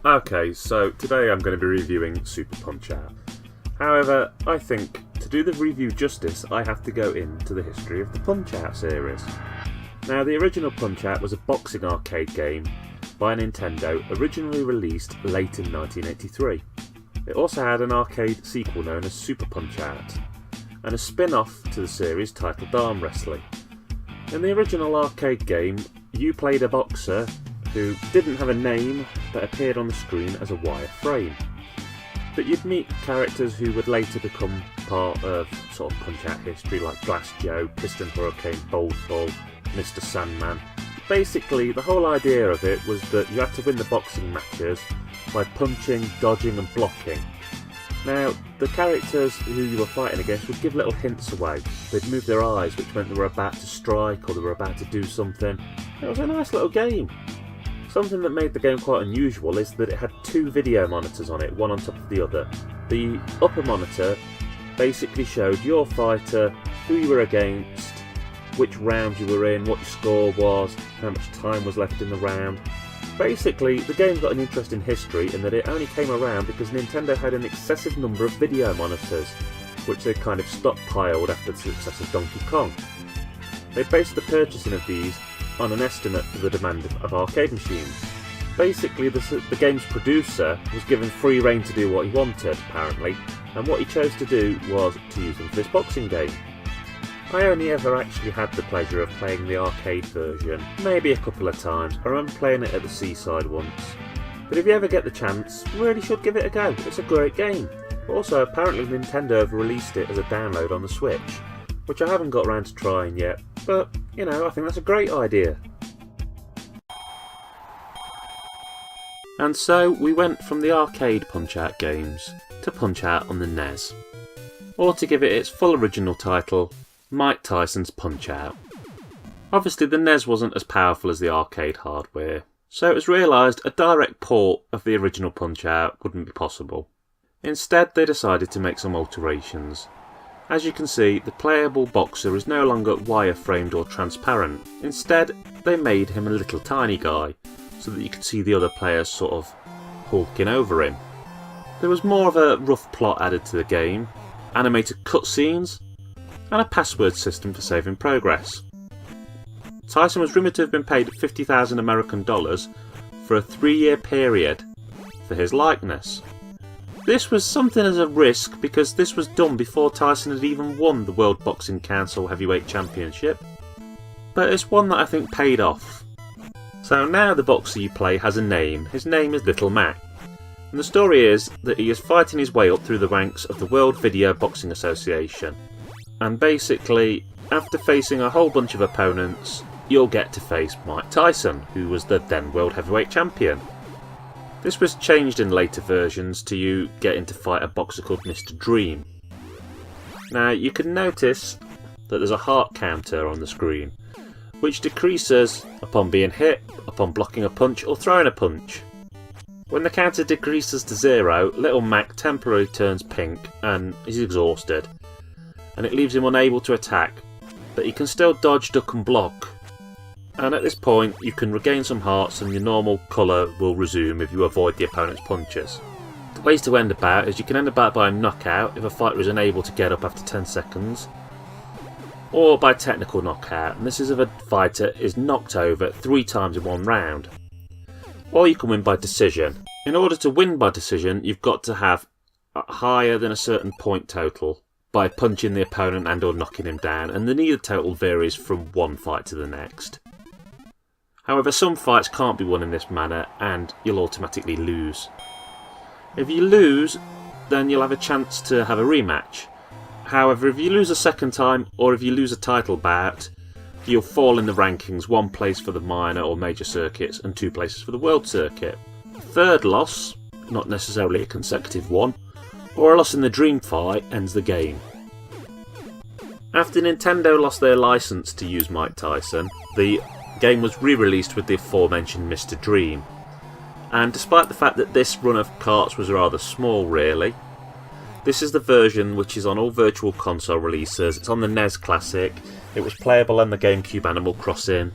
Okay, so today I'm going to be reviewing Super Punchout. However, I think to do the review justice, I have to go into the history of the Punch-Out series. Now, the original Punch-Out was a boxing arcade game by Nintendo, originally released late in 1983. It also had an arcade sequel known as Super Punchout, and a spin-off to the series titled Arm Wrestling. In the original arcade game, you played a boxer who didn't have a name but appeared on the screen as a wire frame. But you'd meet characters who would later become part of sort of Punch-Out history, like Glass Joe, Piston Hurricane, Bold Bull, Mr. Sandman. Basically, the whole idea of it was that you had to win the boxing matches by punching, dodging and blocking. Now, the characters who you were fighting against would give little hints away. They'd move their eyes, which meant they were about to strike or they were about to do something. It was a nice little game. Something that made the game quite unusual is that it had two video monitors on it, one on top of the other. The upper monitor basically showed your fighter, who you were against, which round you were in, what your score was, how much time was left in the round. Basically, the game's got an interesting history in that it only came around because Nintendo had an excessive number of video monitors, which they kind of stockpiled after the success of Donkey Kong. They based the purchasing of these on an estimate for the demand of arcade machines. Basically, the game's producer was given free rein to do what he wanted, apparently, and what he chose to do was to use them for this boxing game. I only ever actually had the pleasure of playing the arcade version, maybe a couple of times. I remember playing it at the seaside once. But if you ever get the chance, you really should give it a go. It's a great game. Also, apparently Nintendo have released it as a download on the Switch, which I haven't got around to trying yet, but, you know, I think that's a great idea. And so we went from the arcade Punch-Out games to Punch-Out on the NES. Or to give it its full original title, Mike Tyson's Punch-Out. Obviously the NES wasn't as powerful as the arcade hardware, so it was realised a direct port of the original Punch-Out wouldn't be possible. Instead they decided to make some alterations. As you can see, the playable boxer is no longer wire-framed or transparent. Instead, they made him a little tiny guy, so that you could see the other players sort of hulking over him. There was more of a rough plot added to the game, animated cutscenes, and a password system for saving progress. Tyson was rumoured to have been paid 50,000 American dollars for a 3-year period for his likeness. This was something as a risk because this was done before Tyson had even won the World Boxing Council Heavyweight Championship. But it's one that I think paid off. So now the boxer you play has a name. His name is Little Mac. And the story is that he is fighting his way up through the ranks of the World Video Boxing Association. And basically, after facing a whole bunch of opponents, you'll get to face Mike Tyson, who was the then World Heavyweight Champion. This was changed in later versions to you getting to fight a boxer called Mr. Dream. Now you can notice that there's a heart counter on the screen, which decreases upon being hit, upon blocking a punch or throwing a punch. When the counter decreases to 0, Little Mac temporarily turns pink and is exhausted, and it leaves him unable to attack, but he can still dodge, duck and block. And at this point you can regain some hearts and your normal colour will resume if you avoid the opponent's punches. The ways to end a bout is you can end a bout by a knockout if a fighter is unable to get up after 10 seconds, or by technical knockout, and this is if a fighter is knocked over 3 times in one round. Or you can win by decision. In order to win by decision, you've got to have higher than a certain point total by punching the opponent and or knocking him down, and the needed total varies from one fight to the next. However, some fights can't be won in this manner and you'll automatically lose. If you lose, then you'll have a chance to have a rematch. However, if you lose a second time, or if you lose a title bout, you'll fall in the rankings, 1 place for the minor or major circuits and 2 places for the world circuit. A third loss, not necessarily a consecutive one, or a loss in the dream fight ends the game. After Nintendo lost their license to use Mike Tyson, the game was re-released with the aforementioned Mr. Dream. And despite the fact that this run of carts was rather small really, this is the version which is on all Virtual Console releases. It's on the NES Classic, it was playable on the GameCube Animal Crossing.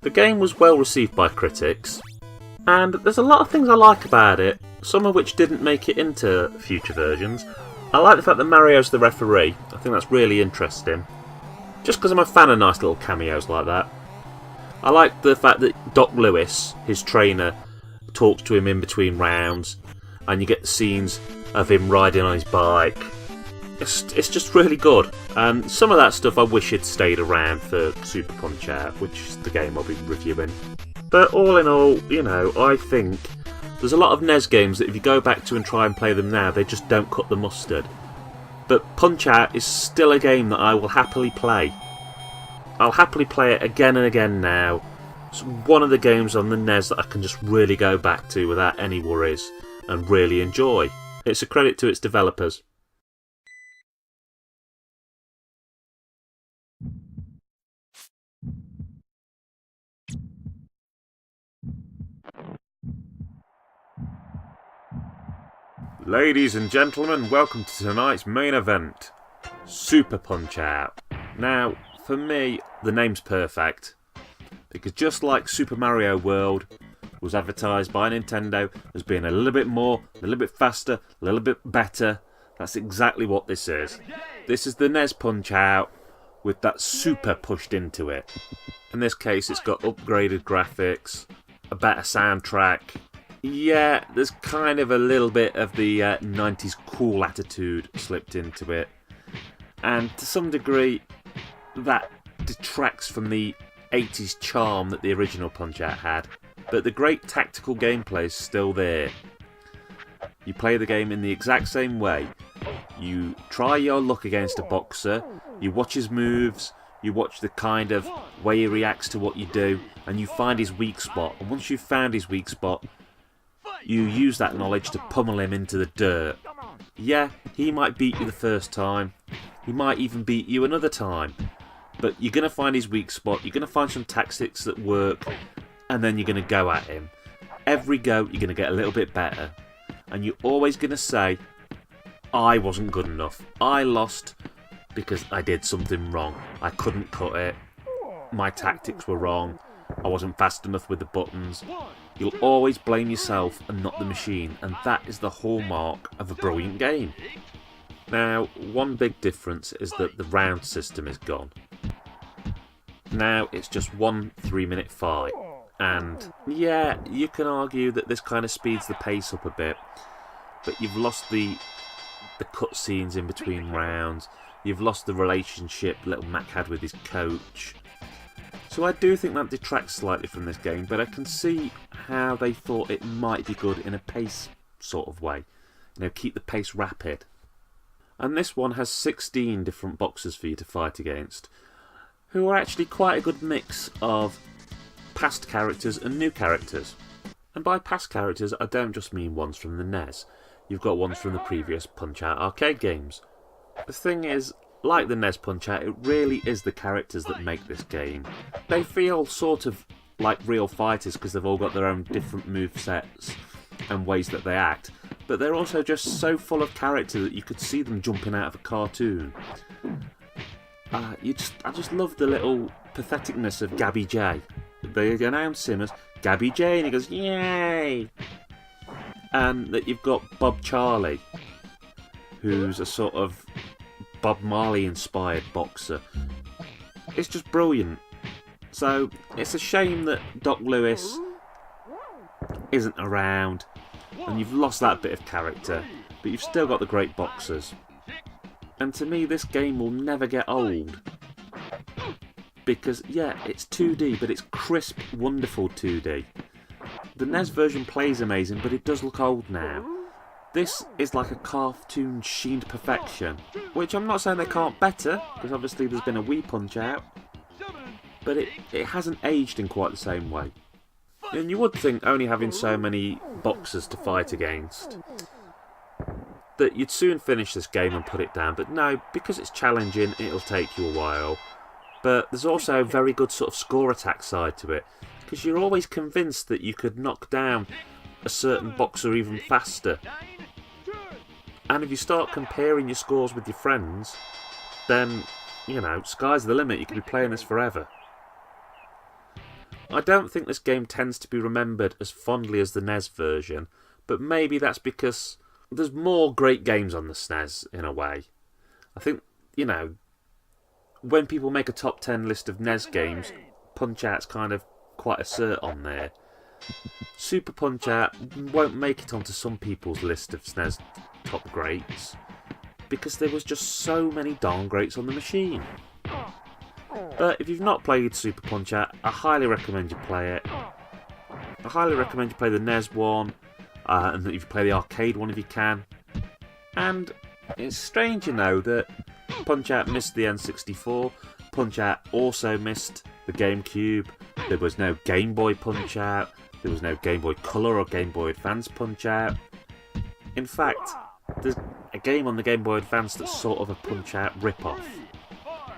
The game was well received by critics, And there's a lot of things I like about it, some of which didn't make it into future versions. I like the fact that Mario's the referee. I think that's really interesting. Just because I'm a fan of nice little cameos like that. I like the fact that Doc Lewis, his trainer, talks to him in between rounds, and you get the scenes of him riding on his bike. It's just really good, and some of that stuff I wish had stayed around for Super Punchout, which is the game I'll be reviewing. But all in all, you know, I think there's a lot of NES games that if you go back to and try and play them now, they just don't cut the mustard. But Punch-Out is still a game that I will happily play. I'll happily play it again and again now. It's one of the games on the NES that I can just really go back to without any worries and really enjoy. It's a credit to its developers. Ladies and gentlemen, welcome to tonight's main event, Super Punch-Out. Now, for me, the name's perfect, because just like Super Mario World was advertised by Nintendo as being a little bit more, a little bit faster, a little bit better, that's exactly what this is. This is the NES Punch-Out with that super pushed into it. In this case, it's got upgraded graphics, a better soundtrack. Yeah, there's kind of a little bit of the 90s cool attitude slipped into it. And to some degree, that detracts from the 80s charm that the original Punch-Out had. But the great tactical gameplay is still there. You play the game in the exact same way. You try your luck against a boxer, you watch his moves, you watch the kind of way he reacts to what you do, and you find his weak spot. And once you've found his weak spot, you use that knowledge to pummel him into the dirt. Yeah, he might beat you the first time. He might even beat you another time. But you're going to find his weak spot. You're going to find some tactics that work. And then you're going to go at him. Every go, you're going to get a little bit better. And you're always going to say, I wasn't good enough. I lost because I did something wrong. I couldn't cut it. My tactics were wrong. I wasn't fast enough with the buttons. You'll always blame yourself and not the machine, and that is the hallmark of a brilliant game. Now, one big difference is that the round system is gone. Now it's just one 3-minute fight, and yeah, you can argue that this kind of speeds the pace up a bit, but you've lost the cutscenes in between rounds, you've lost the relationship little Mac had with his coach. So I do think that detracts slightly from this game, but I can see how they thought it might be good in a pace sort of way. You know, keep the pace rapid. And this one has 16 different boxers for you to fight against, who are actually quite a good mix of past characters and new characters. And by past characters, I don't just mean ones from the NES. You've got ones from the previous Punch-Out arcade games. The thing is, like the NES Punch-Out, it really is the characters that make this game. They feel sort of like real fighters because they've all got their own different movesets and ways that they act, but they're also just so full of character that you could see them jumping out of a cartoon. I just love the little patheticness of Gabby J. They announce him as Gabby J and he goes, yay! And that you've got Bob Charlie, who's a sort of Bob Marley inspired boxer. It's just brilliant. So it's a shame that Doc Lewis isn't around and you've lost that bit of character, but you've still got the great boxers. And to me, this game will never get old. Because yeah, it's 2D, but it's crisp, wonderful 2D. The NES version plays amazing, but it does look old now. This is like a cartoon sheened perfection, which I'm not saying they can't better, because obviously there's been a Wii Punch-Out, but it hasn't aged in quite the same way. And you would think, only having so many boxers to fight against, that you'd soon finish this game and put it down, but no, because it's challenging, it'll take you a while. But there's also a very good sort of score attack side to it, because you're always convinced that you could knock down a certain boxer even faster. And if you start comparing your scores with your friends, then, you know, sky's the limit. You could be playing this forever. I don't think this game tends to be remembered as fondly as the NES version, but maybe that's because there's more great games on the SNES in a way. I think, you know, when people make a top 10 list of NES games, Punch-Out's kind of quite a cert on there. Super Punch-Out won't make it onto some people's list of SNES top greats because there was just so many darn greats on the machine. But if you've not played Super Punch-Out, I highly recommend you play it. I highly recommend you play the NES one, and that you play the arcade one if you can. And it's strange, you know, that Punch-Out missed the N64. Punch-Out also missed the GameCube. There was no Game Boy Punch-Out. There was no Game Boy Color or Game Boy Advance Punch-Out. In fact, there's a game on the Game Boy Advance that's sort of a Punch-Out rip-off.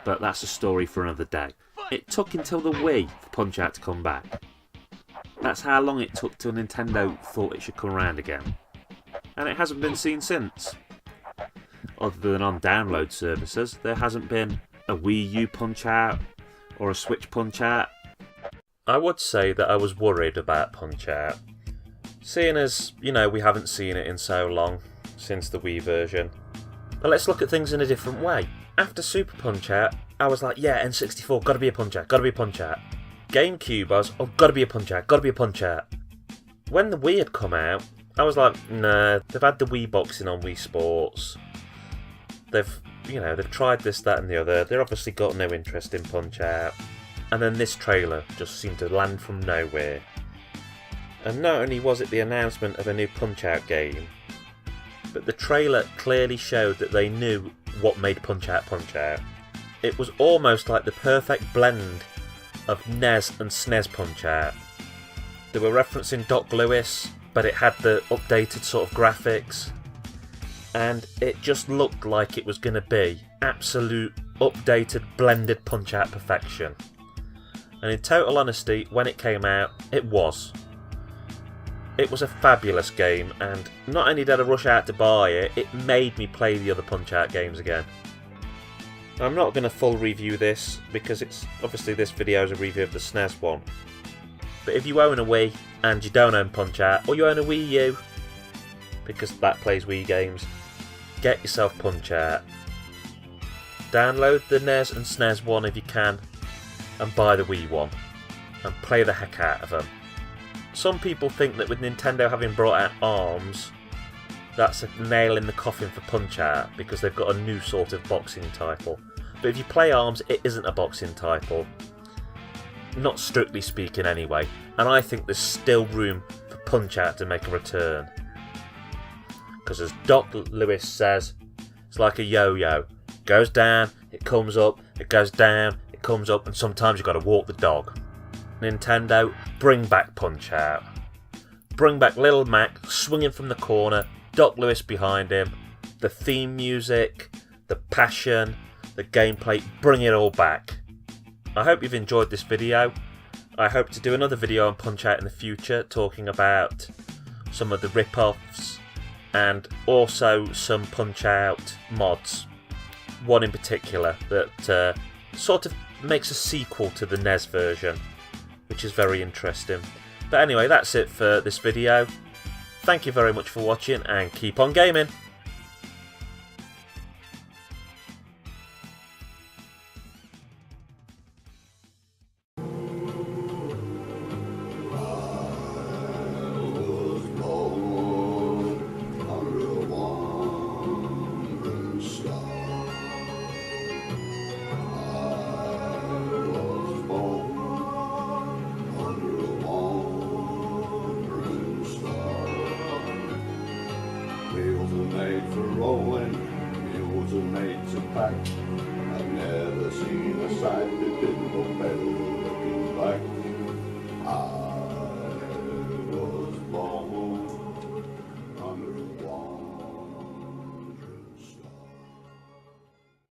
But that's a story for another day. It took until the Wii for Punch-Out to come back. That's how long it took till Nintendo thought it should come around again. And it hasn't been seen since. Other than on download services, there hasn't been a Wii U Punch-Out or a Switch Punch-Out. I would say that I was worried about Punch-Out, seeing as, you know, we haven't seen it in so long, since the Wii version. But let's look at things in a different way. After Super Punch-Out, I was like, yeah, N64, gotta be a Punch-Out, gotta be a Punch-Out. GameCube, I was, oh, gotta be a Punch-Out, gotta be a Punch-Out. When the Wii had come out, I was like, nah, they've had the Wii boxing on Wii Sports. They've tried this, that and the other. They've obviously got no interest in Punch-Out. And then this trailer just seemed to land from nowhere. And not only was it the announcement of a new Punch-Out game, but the trailer clearly showed that they knew what made Punch-Out Punch-Out. It was almost like the perfect blend of NES and SNES Punch-Out. They were referencing Doc Lewis, but it had the updated sort of graphics, and it just looked like it was going to be absolute updated blended Punch-Out perfection. And in total honesty, when it came out, it was. It was a fabulous game, and not only did I rush out to buy it, it made me play the other Punch-Out games again. I'm not going to full review this, because it's obviously this video is a review of the SNES one. But if you own a Wii, and you don't own Punch-Out, or you own a Wii U, because that plays Wii games, get yourself Punch-Out. Download the NES and SNES one if you can, and buy the Wii one, and play the heck out of them. Some people think that with Nintendo having brought out ARMS, that's a nail in the coffin for Punch-Out because they've got a new sort of boxing title. But if you play ARMS, it isn't a boxing title. Not strictly speaking anyway. And I think there's still room for Punch-Out to make a return. Because as Doc Lewis says, it's like a yo-yo. It goes down, it comes up, it goes down, it comes up, and sometimes you've got to walk the dog. Nintendo, bring back Punch-Out. Bring back Little Mac swinging from the corner, Doc Lewis behind him, the theme music, the passion, the gameplay, bring it all back. I hope you've enjoyed this video. I hope to do another video on Punch-Out in the future, talking about some of the rip-offs and also some Punch-Out mods. One in particular that sort of makes a sequel to the NES version, which is very interesting. But anyway, that's it for this video. Thank you very much for watching, and keep on gaming! Made for rolling, mules are made to pack. I've never seen a sight that did